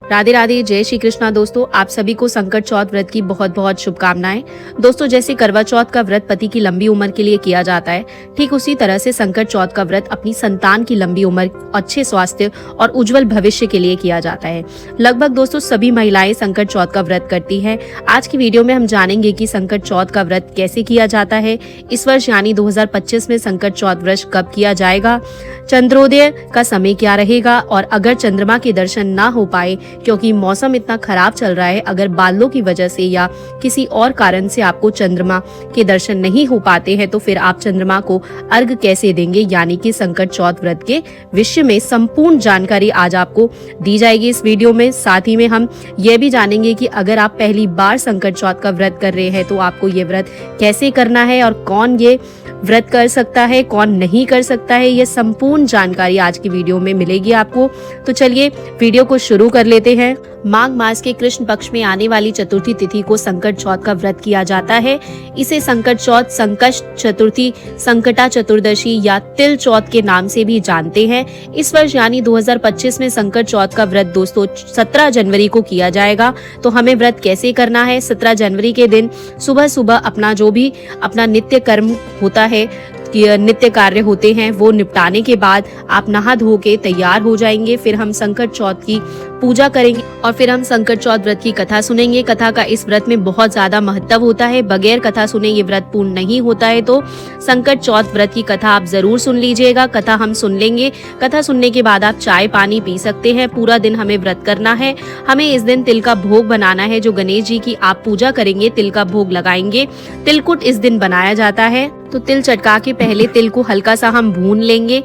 राधे राधे, जय श्री कृष्णा। दोस्तों, आप सभी को संकट चौथ व्रत की बहुत बहुत शुभकामनाएं। दोस्तों, जैसे करवा चौथ का व्रत पति की लंबी उम्र के लिए किया जाता है, ठीक उसी तरह से संकट चौथ का व्रत अपनी संतान की लंबी उम्र, अच्छे स्वास्थ्य और उज्जवल भविष्य के लिए किया जाता है। लगभग दोस्तों सभी महिलाएं संकट चौथ का व्रत करती हैं। आज की वीडियो में हम जानेंगे कि संकट चौथ का व्रत कैसे किया जाता है, इस वर्ष यानी 2025 में संकट चौथ व्रत कब किया जाएगा, चंद्रोदय का समय क्या रहेगा, और अगर चंद्रमा के दर्शन ना हो पाए क्योंकि मौसम इतना खराब चल रहा है, अगर बादलों की वजह से या किसी और कारण से आपको चंद्रमा के दर्शन नहीं हो पाते हैं, तो फिर आप चंद्रमा को अर्घ कैसे देंगे, यानी कि संकट चौथ व्रत के विषय में संपूर्ण जानकारी आज आपको दी जाएगी इस वीडियो में। साथ ही में हम ये भी जानेंगे कि अगर आप पहली बार संकट चौथ का व्रत कर रहे हैं तो आपको ये व्रत कैसे करना है और कौन ये व्रत कर सकता है, कौन नहीं कर सकता है, ये संपूर्ण जानकारी आज की वीडियो में मिलेगी आपको। तो चलिए वीडियो को शुरू कर लेते हैं। माघ मास के कृष्ण पक्ष में आने वाली चतुर्थी तिथि को संकट चौथ का व्रत किया जाता है। इसे संकट चौथ, संकट चतुर्थी, संकटा चतुर्दशी या तिल चौथ के नाम से भी जानते हैं। इस वर्ष यानी 2025 में संकट चौथ का व्रत दोस्तों 17 जनवरी को किया जाएगा। तो हमें व्रत कैसे करना है? 17 जनवरी के दिन सुबह सुबह अपना जो भी अपना नित्य कर्म होता है, नित्य कार्य होते हैं, वो निपटाने के बाद आप नहा धो के तैयार हो जाएंगे। फिर हम संकट चौथ की पूजा करेंगे और फिर हम संकट चौथ व्रत की कथा सुनेंगे। कथा का इस व्रत में बहुत ज्यादा महत्व होता है। बगैर कथा सुने ये व्रत पूर्ण नहीं होता है। तो संकट चौथ व्रत की कथा आप जरूर सुन लीजिएगा। कथा हम सुन लेंगे। कथा सुनने के बाद आप चाय पानी पी सकते हैं। पूरा दिन हमें व्रत करना है। हमें इस दिन तिल का भोग बनाना है। जो गणेश जी की आप पूजा करेंगे, तिल का भोग लगाएंगे। तिलकुट इस दिन बनाया जाता है। तो तिल चटका के पहले तिल को हल्का सा हम भून लेंगे।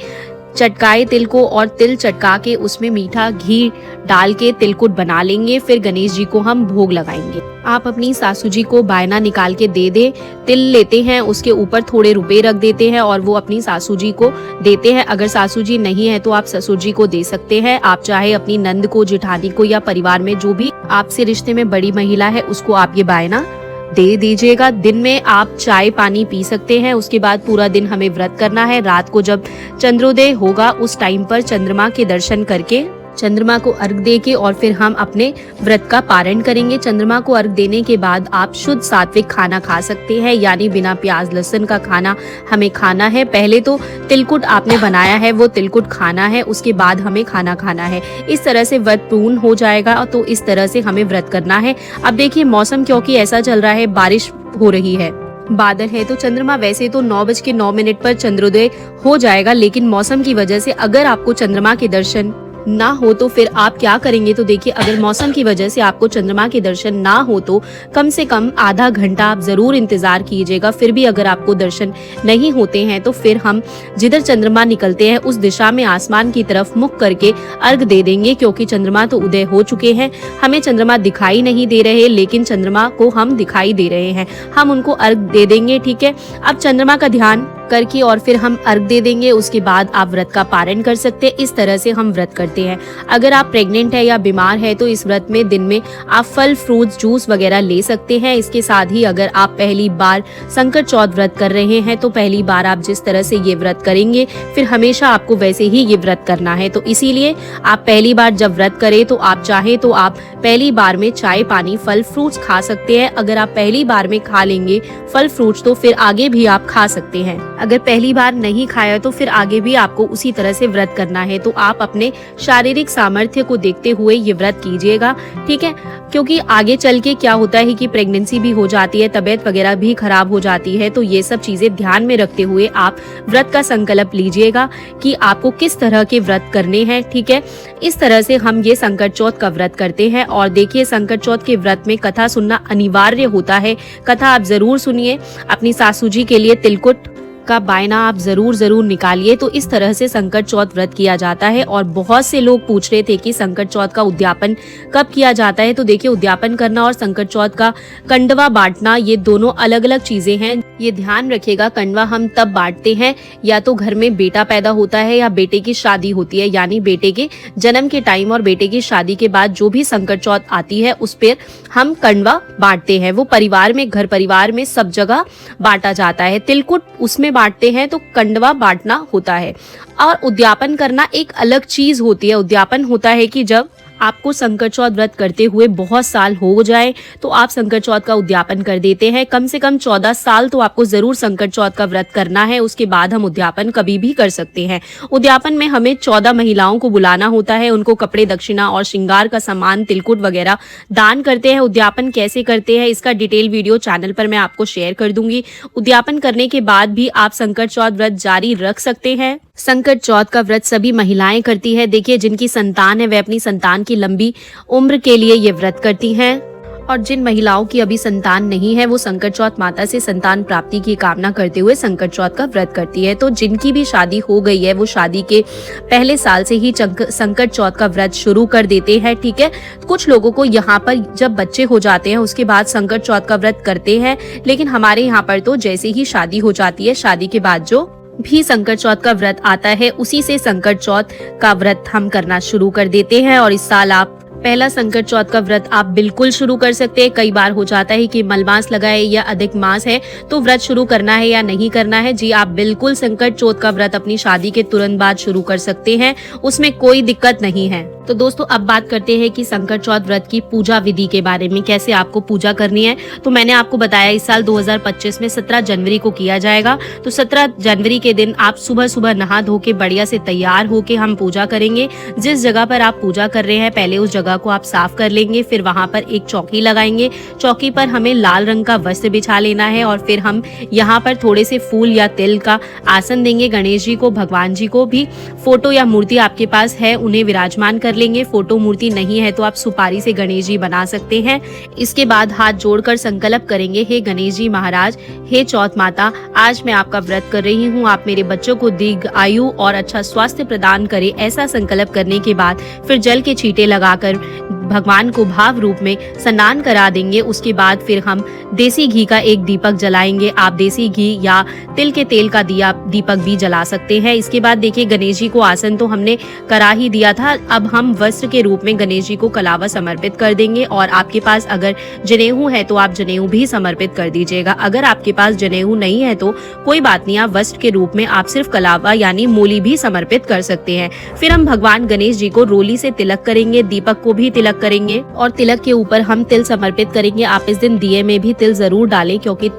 चटकाए तिल को और तिल चटका के उसमें मीठा घी डाल के तिलकुट बना लेंगे। फिर गणेश जी को हम भोग लगाएंगे। आप अपनी सासू जी को बायना निकाल के दे दे। तिल लेते हैं, उसके ऊपर थोड़े रुपए रख देते हैं और वो अपनी सासू जी को देते हैं। अगर सासू जी नहीं है तो आप ससुर जी को दे सकते हैं। आप चाहे अपनी नंद को, जेठानी को या परिवार में जो भी आपसे रिश्ते में बड़ी महिला है उसको आप ये बायना दे दीजिएगा। दिन में आप चाय पानी पी सकते हैं। उसके बाद पूरा दिन हमें व्रत करना है। रात को जब चंद्रोदय होगा उस टाइम पर चंद्रमा के दर्शन करके, चंद्रमा को अर्घ दे के और फिर हम अपने व्रत का पारण करेंगे। चंद्रमा को अर्घ देने के बाद आप शुद्ध सात्विक खाना खा सकते हैं, यानी बिना प्याज लहसुन का खाना हमें खाना है। पहले तो तिलकुट आपने बनाया है वो तिलकुट खाना है, उसके बाद हमें खाना खाना है। इस तरह से व्रत पूर्ण हो जाएगा। तो इस तरह से हमें व्रत करना है। अब देखिए मौसम क्योंकि ऐसा चल रहा है, बारिश हो रही है, बादल है, तो चंद्रमा वैसे तो 9:09 पर चंद्रोदय हो जाएगा, लेकिन मौसम की वजह से अगर आपको चंद्रमा के दर्शन ना हो तो फिर आप क्या करेंगे? तो देखिए, अगर मौसम की वजह से आपको चंद्रमा के दर्शन ना हो तो कम से कम आधा घंटा आप जरूर इंतजार कीजिएगा। फिर भी अगर आपको दर्शन नहीं होते हैं तो फिर हम जिधर चंद्रमा निकलते हैं उस दिशा में आसमान की तरफ मुख करके अर्घ दे देंगे, क्योंकि चंद्रमा तो उदय हो चुके हैं। हमें चंद्रमा दिखाई नहीं दे रहे, लेकिन चंद्रमा को हम दिखाई दे रहे हैं। हम उनको अर्घ दे देंगे। ठीक है, अब चंद्रमा का ध्यान करके और फिर हम अर्घ दे देंगे। उसके बाद आप व्रत का पारण कर सकते हैं। इस तरह से हम व्रत करते हैं। अगर आप प्रेग्नेंट है या बीमार है तो इस व्रत में दिन में आप फल फ्रूट्स जूस वगैरह ले सकते हैं। इसके साथ ही अगर आप पहली बार संकट चौथ व्रत कर रहे हैं तो पहली बार आप जिस तरह से ये व्रत करेंगे फिर हमेशा आपको वैसे ही ये व्रत करना है। तो इसीलिए आप पहली बार जब व्रत करें तो आप चाहे तो आप पहली बार में चाय पानी फल फ्रूट्स खा सकते हैं। अगर आप पहली बार में खा लेंगे फल फ्रूट्स तो फिर आगे भी आप खा सकते हैं। अगर पहली बार नहीं खाया तो फिर आगे भी आपको उसी तरह से व्रत करना है। तो आप अपने शारीरिक सामर्थ्य को देखते हुए ये व्रत कीजिएगा। ठीक है, क्योंकि आगे चल के क्या होता है कि प्रेगनेंसी भी हो जाती है, तबीयत वगैरह भी खराब हो जाती है। तो ये सब चीजें ध्यान में रखते हुए आप व्रत का संकल्प लीजिएगा कि आपको किस तरह के व्रत करने हैं। ठीक है, इस तरह से हम ये संकट चौथ का व्रत करते हैं। और देखिए, संकट चौथ के व्रत में कथा सुनना अनिवार्य होता है। कथा आप जरूर सुनिए। अपनी सासू जी के लिए तिलकुट का बायना आप जरूर निकालिए। तो इस तरह से संकट चौथ व्रत किया जाता है। और बहुत से लोग पूछ रहे थे कि संकट चौथ का उद्यापन कब किया जाता है। तो देखिए, उद्यापन करना और संकट चौथ का कंडवा बांटना ये दोनों अलग अलग चीजें हैं। ये ध्यान रखिएगा, कंडवा हम तब बांटते हैं या तो घर में बेटा पैदा होता है या बेटे की शादी होती है, यानी बेटे के जन्म के टाइम और बेटे की शादी के बाद जो भी संकट चौथ आती है उस पर हम कंडवा बांटते हैं। वो परिवार में, घर परिवार में सब जगह बांटा जाता है। तिलकुट उसमें बांटते हैं तो कंडवा बांटना होता है। और उद्यापन करना एक अलग चीज होती है। उद्यापन होता है कि जब आपको संकट चौथ व्रत करते हुए बहुत साल हो जाए तो आप संकट चौथ का उद्यापन कर देते हैं। कम से कम 14 साल तो आपको जरूर संकट चौथ का व्रत करना है, उसके बाद हम उद्यापन कभी भी कर सकते हैं। उद्यापन में हमें 14 महिलाओं को बुलाना होता है, उनको कपड़े, दक्षिणा और श्रृंगार का सामान, तिलकुट वगैरह दान करते हैं। उद्यापन कैसे करते हैं इसका डिटेल वीडियो चैनल पर मैं आपको शेयर कर दूंगी। उद्यापन करने के बाद भी आप संकट चौथ व्रत जारी रख सकते हैं। संकट चौथ का व्रत सभी महिलाएं करती है। देखिए, जिनकी संतान है वे अपनी संतान की लंबी उम्र के लिए ये व्रत करती हैं, और जिन महिलाओं की अभी संतान नहीं है वो संकट चौथ माता से संतान प्राप्ति की कामना करते हुए संकट चौथ का व्रत करती है। तो जिनकी भी शादी हो गई है वो शादी के पहले साल से ही संकट चौथ का व्रत शुरू कर देते हैं। ठीक है, कुछ लोगों को यहाँ पर जब बच्चे हो जाते हैं उसके बाद संकट चौथ का व्रत करते हैं, लेकिन हमारे यहाँ पर तो जैसे ही शादी हो जाती है, शादी के बाद जो भी संकट चौथ का व्रत आता है उसी से संकट चौथ का व्रत हम करना शुरू कर देते हैं। और इस साल आप पहला संकट चौथ का व्रत आप बिल्कुल शुरू कर सकते हैं। कई बार हो जाता है कि मलमास लगा है या अधिक मास है तो व्रत शुरू करना है या नहीं करना है। जी, आप बिल्कुल संकट चौथ का व्रत अपनी शादी के तुरंत बाद शुरू कर सकते हैं, उसमें कोई दिक्कत नहीं है। तो दोस्तों, अब बात करते हैं कि संकट चौथ व्रत की पूजा विधि के बारे में, कैसे आपको पूजा करनी है। तो मैंने आपको बताया इस साल 2025 में 17 जनवरी को किया जाएगा। तो 17 जनवरी के दिन आप सुबह सुबह नहा धो के बढ़िया से तैयार होके हम पूजा करेंगे। जिस जगह पर आप पूजा कर रहे हैं पहले उस जगह को आप साफ कर लेंगे, फिर वहां पर एक चौकी लगाएंगे। चौकी पर हमें लाल रंग का वस्त्र बिछा लेना है और फिर हम यहाँ पर थोड़े से फूल या तिल का आसन देंगे। गणेश जी को, भगवान जी को भी फोटो या मूर्ति आपके पास है उन्हें विराजमान कर लेंगे। फोटो मूर्ति नहीं है तो आप सुपारी से गणेश जी बना सकते हैं। इसके बाद हाथ जोड़कर संकल्प करेंगे, हे गणेश जी महाराज, हे चौथ माता, आज मैं आपका व्रत कर रही हूँ, आप मेरे बच्चों को दीर्घ आयु और अच्छा स्वास्थ्य प्रदान करें। ऐसा संकल्प करने के बाद फिर जल के छींटे लगाकर भगवान को भाव रूप में स्नान करा देंगे। उसके बाद फिर हम देसी घी का एक दीपक जलाएंगे। आप देसी घी या तिल के तेल का दीपक भी जला सकते हैं। इसके बाद देखिए, गणेश जी को आसन तो हमने करा ही दिया था, अब हम वस्त्र के रूप में गणेश जी को कलावा समर्पित कर देंगे। और आपके पास अगर जनेऊ है तो आप जनेऊ भी समर्पित कर दीजिएगा। अगर आपके पास जनेऊ नहीं है तो कोई बात नहीं, आप वस्त्र के रूप में आप सिर्फ कलावा यानी मूली भी समर्पित कर सकते हैं। फिर हम भगवान गणेश जी को रोली से तिलक करेंगे, दीपक को भी तिलक करेंगे और तिलक के ऊपर हम तिल समर्पित करेंगे। आप इस दिन दिए में भी तिल जरूर डालें, क्योंकि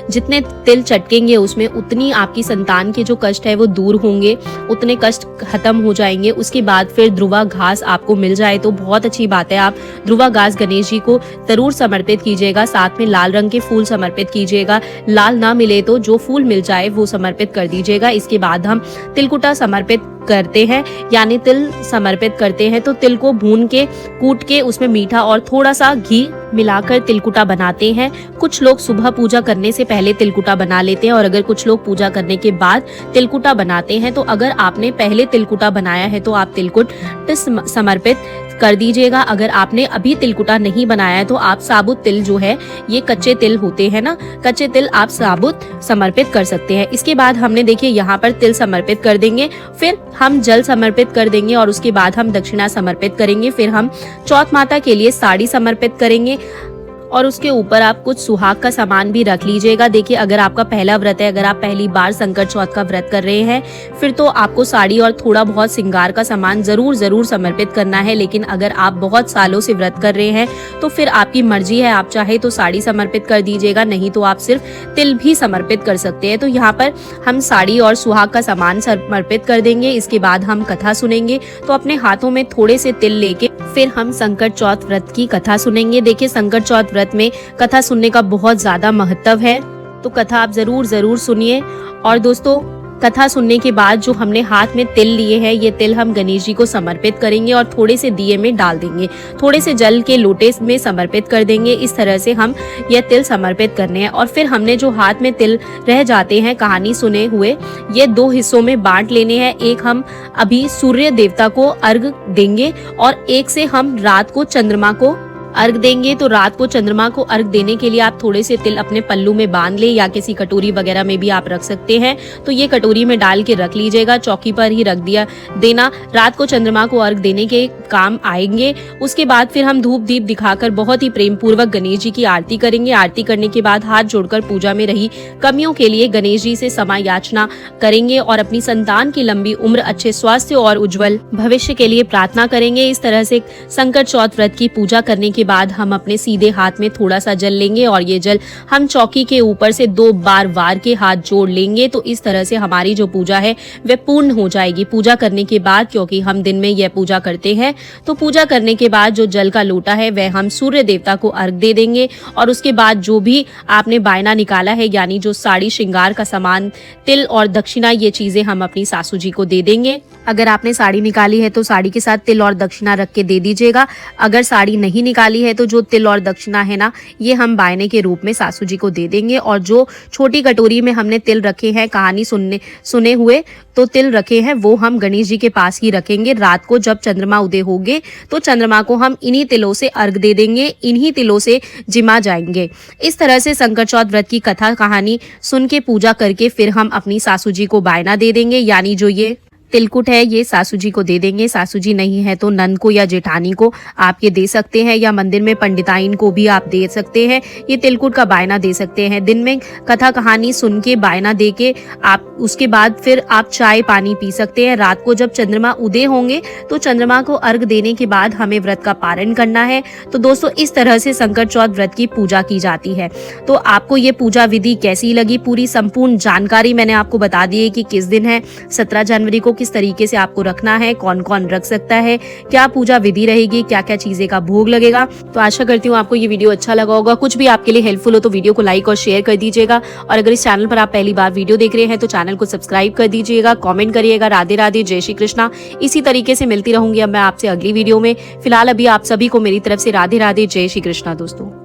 जितने तिल चटकेंगे उसमें उतनी आपकी संतान के जो कष्ट है वो दूर होंगे, उतने कष्ट खत्म हो जाएंगे। उसके बाद फिर ध्रुवा घास आपको मिल जाए तो बहुत अच्छी बात है, आप ध्रुवा घास गणेश जी को जरूर समर्पित कीजिएगा। साथ में लाल रंग के फूल समर्पित कीजिएगा, लाल ना मिले तो जो फूल मिल जाए वो समर्पित कर दीजिएगा। इसके बाद हम तिलकुटा समर्पित करते हैं, यानी तिल समर्पित करते हैं। तो तिल को भून के, कूट के उसमें मीठा और थोड़ा सा घी मिलाकर तिलकुटा बनाते हैं। कुछ लोग सुबह पूजा करने से पहले तिलकुटा बना लेते हैं और अगर कुछ लोग पूजा करने के बाद तिलकुटा बनाते हैं। तो अगर आपने पहले तिलकुटा बनाया है तो आप तिलकुट समर्पित कर दीजिएगा। अगर आपने अभी तिलकुटा नहीं बनाया है तो आप साबुत तिल, जो है ये कच्चे तिल होते हैं ना, कच्चे तिल आप साबुत समर्पित कर सकते हैं। इसके बाद हमने देखिए यहाँ पर तिल समर्पित कर देंगे, फिर हम जल समर्पित कर देंगे और उसके बाद हम दक्षिणा समर्पित करेंगे। फिर हम चौथ माता के लिए साड़ी समर्पित करेंगे और उसके ऊपर आप कुछ सुहाग का सामान भी रख लीजिएगा। देखिए, अगर आपका पहला व्रत है, अगर आप पहली बार संकट चौथ का व्रत कर रहे हैं, फिर तो आपको साड़ी और थोड़ा बहुत श्रृंगार का सामान जरूर समर्पित करना है। लेकिन अगर आप बहुत सालों से व्रत कर रहे हैं तो फिर आपकी मर्जी है, आप चाहे तो साड़ी समर्पित कर दीजिएगा, नहीं तो आप सिर्फ तिल भी समर्पित कर सकते हैं। तो यहाँ पर हम साड़ी और सुहाग का सामान समर्पित कर देंगे। इसके बाद हम कथा सुनेंगे, तो अपने हाथों में थोड़े से तिल लेके फिर हम संकट चौथ व्रत की कथा सुनेंगे। देखिए, संकट चौथ व्रत में कथा सुनने का बहुत ज्यादा महत्व है, तो कथा आप जरूर सुनिए। और दोस्तों, कथा सुनने के बाद जो हमने हाथ में तिल लिए हैं, ये तिल हम गणेश जी को समर्पित करेंगे और थोड़े से दिए में डाल देंगे, थोड़े से जल के लोटे में समर्पित कर देंगे। इस तरह से हम ये तिल समर्पित करने हैं। और फिर हमने जो हाथ में तिल रह जाते हैं कहानी सुने हुए, ये 2 हिस्सों में बांट लेने हैं। एक हम अभी सूर्य देवता को अर्घ देंगे और एक से हम रात को चंद्रमा को अर्घ देंगे तो रात को चंद्रमा को अर्घ देने के लिए आप थोड़े से तिल अपने पल्लू में बांध ले या किसी कटोरी वगैरह में भी आप रख सकते हैं। तो ये कटोरी में डाल के रख लीजिएगा, चौकी पर ही रख देना। रात को चंद्रमा को अर्घ देने के काम आएंगे। उसके बाद फिर हम धूप दीप दिखाकर बहुत ही प्रेम पूर्वक गणेश जी की आरती करेंगे। आरती करने के बाद हाथ जोड़कर पूजा में रही कमियों के लिए गणेश जी से क्षमा याचना करेंगे और अपनी संतान की लंबी उम्र, अच्छे स्वास्थ्य और उज्जवल भविष्य के लिए प्रार्थना करेंगे। इस तरह से संकट चौथ व्रत की पूजा करने के बाद हम अपने सीधे हाथ में थोड़ा सा जल लेंगे और ये जल हम चौकी के ऊपर से 2 बार वार के हाथ जोड़ लेंगे। तो इस तरह से हमारी जो पूजा है वह पूर्ण हो जाएगी। पूजा करने के बाद, क्योंकि हम दिन में यह पूजा करते हैं, तो पूजा करने के बाद जो जल का लोटा है वह हम सूर्य देवता को अर्घ दे देंगे। और उसके बाद जो भी आपने बायना निकाला है, यानी जो साड़ी, श्रृंगार का सामान, तिल और दक्षिणा, ये चीजें हम अपनी सासू जी को दे देंगे। अगर आपने साड़ी निकाली है तो साड़ी के साथ तिल और दक्षिणा रख के दे दीजिएगा। अगर साड़ी नहीं निकाली है तो जो तिल और दक्षिणा है ना, ये हम बायने के रूप में सासू जी को दे देंगे। और जो छोटी कटोरी में हमने तिल रखे हैं, कहानी सुने हुए तो तिल रखे हैं, वो हम गणेश जी के पास ही रखेंगे। रात को जब चंद्रमा उदय होंगे तो चंद्रमा को हम इन्हीं तिलों से अर्घ दे देंगे, इन्हीं तिलों से जिमा जाएंगे। इस तरह से संकट चौथ व्रत की कथा कहानी सुन के पूजा करके फिर हम अपनी सासू जी को बायना दे देंगे, यानी जो ये तिलकुट है ये सासू जी को दे देंगे। सासू जी नहीं है तो नंद को या जेठानी को आप ये दे सकते हैं, या मंदिर में पंडिताइन को भी आप दे सकते हैं। ये तिलकुट का बायना दे सकते हैं। दिन में कथा कहानी सुन के बायना दे के आप उसके बाद फिर आप चाय पानी पी सकते हैं। रात को जब चंद्रमा उदय होंगे तो चंद्रमा को अर्घ देने के बाद हमें व्रत का पारण करना है। तो दोस्तों, इस तरह से संकट चौथ व्रत की पूजा की जाती है। तो आपको ये पूजा विधि कैसी लगी? पूरी संपूर्ण जानकारी मैंने आपको बता दी है कि किस दिन है, 17 जनवरी को किस तरीके से आपको रखना है, कौन कौन रख सकता है, क्या पूजा विधि रहेगी, क्या क्या चीजें का भोग लगेगा। तो आशा करती हूँ आपको ये वीडियो अच्छा लगा होगा। कुछ भी आपके लिए हेल्पफुल हो तो वीडियो को लाइक और शेयर कर दीजिएगा। और अगर इस चैनल पर आप पहली बार वीडियो देख रहे हैं तो चैनल को सब्सक्राइब कर दीजिएगा, कॉमेंट करिएगा। राधे राधे, जय श्री कृष्णा। इसी तरीके से मिलती रहूंगी अब मैं आपसे अगली वीडियो में। फिलहाल अभी आप सभी को मेरी तरफ से राधे राधे, जय श्री कृष्णा दोस्तों।